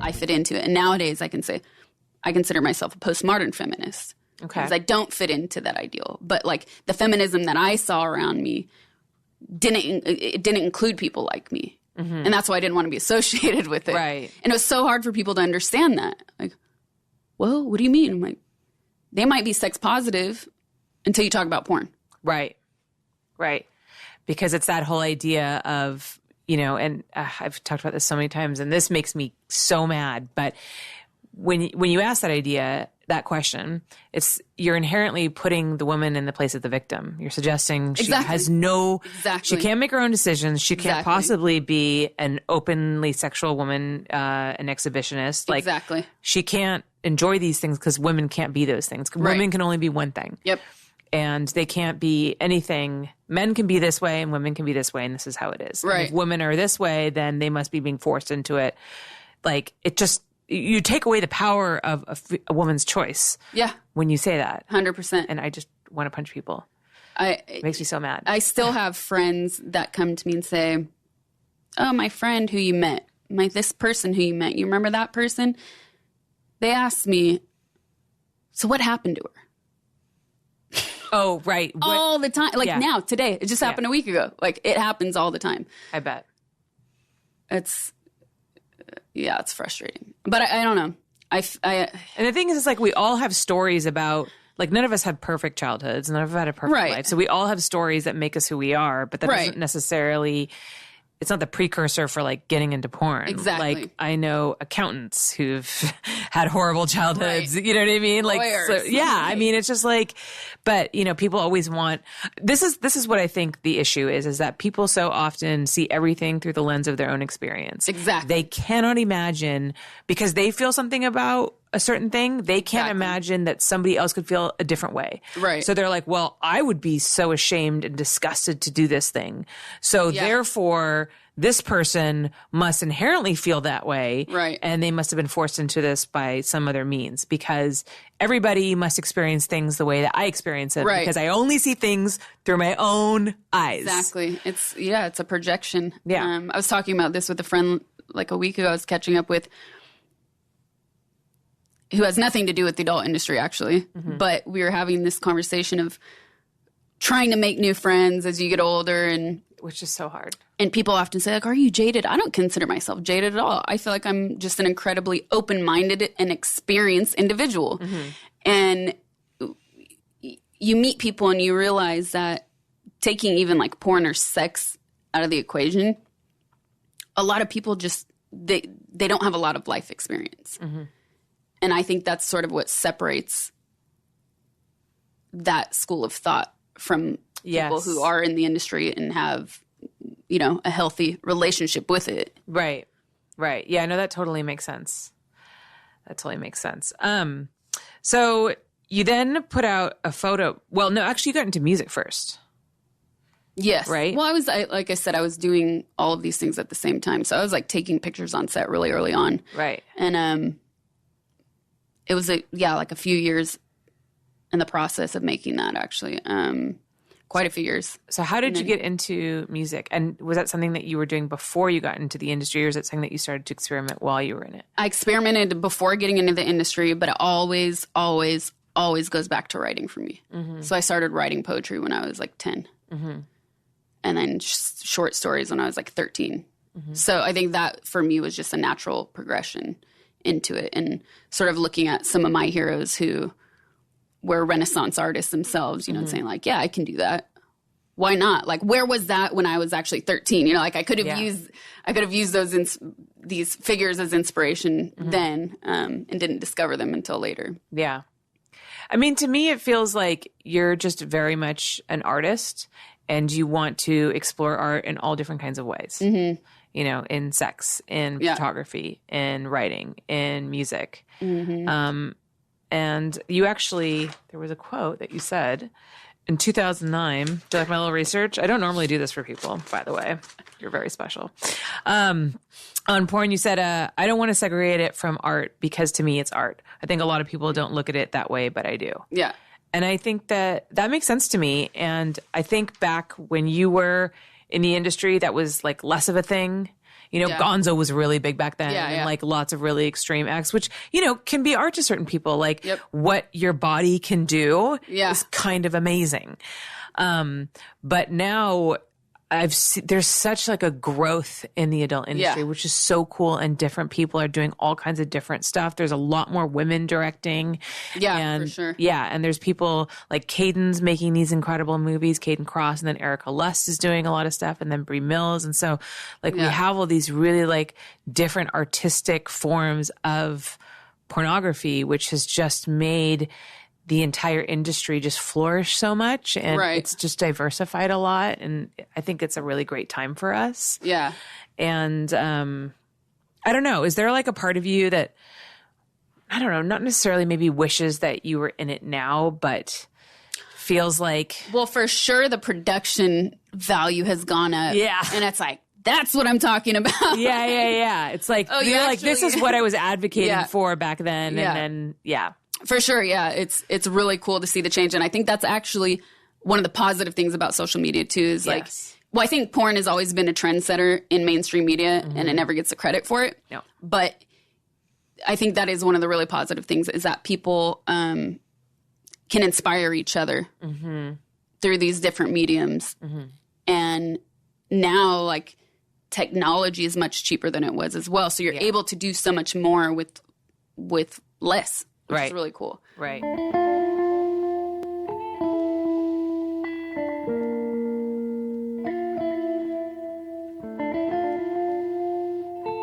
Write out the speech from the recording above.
I fit into it. And nowadays I can say I consider myself a postmodern feminist. Okay. Because I don't fit into that ideal. But like the feminism that I saw around me didn't include people like me. Mm-hmm. And that's why I didn't want to be associated with it. Right. And it was so hard for people to understand that. Like, well, what do you mean? I'm like, they might be sex positive until you talk about porn. Right. Right. Because it's that whole idea of, you know, and I've talked about this so many times, and this makes me so mad. But when you ask that idea, that question, you're inherently putting the woman in the place of the victim. You're suggesting she has she can't make her own decisions. She can't possibly be an openly sexual woman, an exhibitionist. Like, she can't enjoy these things because women can't be those things. Women can only be one thing. Yep. And they can't be anything. Men can be this way and women can be this way, and this is how it is. Right. And if women are this way, then they must be being forced into it. Like, it just... You take away the power of a woman's choice. Yeah. When you say that. 100%. And I just want to punch people. It makes me so mad. I still have friends that come to me and say, oh, my friend who you met, this person who you met, you remember that person? They asked me, so what happened to her? Oh, right. All the time. Like now, today. It just happened a week ago. Like, it happens all the time. I bet. It's frustrating. But I don't know. And the thing is, it's like we all have stories about, like, none of us have perfect childhoods. None of us had a perfect life. So we all have stories that make us who we are, but that doesn't necessarily... It's not the precursor for, like, getting into porn. Exactly. Like, I know accountants who've had horrible childhoods. Right. You know what I mean? Like, lawyers. I mean, it's just like, but, you know, people always want, this is what I think the issue is that people so often see everything through the lens of their own experience. Exactly. They cannot imagine, because they feel something about a certain thing, they can't imagine that somebody else could feel a different way. Right. So they're like, well, I would be so ashamed and disgusted to do this thing. So therefore, this person must inherently feel that way. Right. And they must have been forced into this by some other means, because everybody must experience things the way that I experience it. Right. Because I only see things through my own eyes. Exactly. It's a projection. Yeah. I was talking about this with a friend like a week ago. I was catching up with, who has nothing to do with the adult industry, actually. Mm-hmm. But we were having this conversation of trying to make new friends as you get older. And which is so hard. And people often say, like, are you jaded? I don't consider myself jaded at all. I feel like I'm just an incredibly open-minded and experienced individual. Mm-hmm. And you meet people and you realize that taking even like porn or sex out of the equation, a lot of people just, they don't have a lot of life experience. Mm-hmm. And I think that's sort of what separates that school of thought from people who are in the industry and have, you know, a healthy relationship with it. Right. Right. Yeah, no, that totally makes sense. That totally makes sense. So you then put out a photo. Well, no, actually you got into music first. Yes. Right? Well, like I said, I was doing all of these things at the same time. So I was like taking pictures on set really early on. Right. And it was like a few years in the process of making that, actually. Quite a few years. So how did you get into music? And was that something that you were doing before you got into the industry, or is it something that you started to experiment while you were in it? I experimented before getting into the industry, but it always goes back to writing for me. Mm-hmm. So I started writing poetry when I was like 10. Mm-hmm. And then short stories when I was like 13. Mm-hmm. So I think that for me was just a natural progression into it, and sort of looking at some of my heroes who were Renaissance artists themselves, you know, saying like, yeah, I can do that. Why not? Like, where was that when I was actually 13? You know, like I could have used these figures as inspiration then, and didn't discover them until later. Yeah. I mean, to me, it feels like you're just very much an artist, and you want to explore art in all different kinds of ways. Mm-hmm. You know, in sex, in photography, in writing, in music. Mm-hmm. And you actually, there was a quote that you said in 2009. Do you like my little research? I don't normally do this for people, by the way. You're very special. On porn, you said, I don't want to segregate it from art because to me it's art. I think a lot of people don't look at it that way, but I do. Yeah. And I think that makes sense to me. And I think back when you were in the industry, that was like less of a thing. You know, Gonzo was really big back then, and like lots of really extreme acts, which, you know, can be art to certain people. Like what your body can do is kind of amazing. But now there's such like a growth in the adult industry, which is so cool, and different people are doing all kinds of different stuff. There's a lot more women directing. Yeah, for sure. Yeah. And there's people like Caden's making these incredible movies, Caden Cross, and then Erica Lust is doing a lot of stuff, and then Brie Mills. And so like we have all these really like different artistic forms of pornography, which has just made the entire industry just flourish so much, and it's just diversified a lot. And I think it's a really great time for us. Yeah. And I don't know, is there like a part of you that, I don't know, not necessarily maybe wishes that you were in it now, but feels like... Well, for sure the production value has gone up. Yeah. And it's like, that's what I'm talking about. Yeah. It's like, you're like, this is what I was advocating for back then. And then, For sure, yeah. It's really cool to see the change. And I think that's actually one of the positive things about social media, too, is like, well, I think porn has always been a trendsetter in mainstream media, and it never gets the credit for it. No. But I think that is one of the really positive things, is that people can inspire each other through these different mediums. And now, like, technology is much cheaper than it was as well. So you're able to do so much more with less. Which is really cool. Right.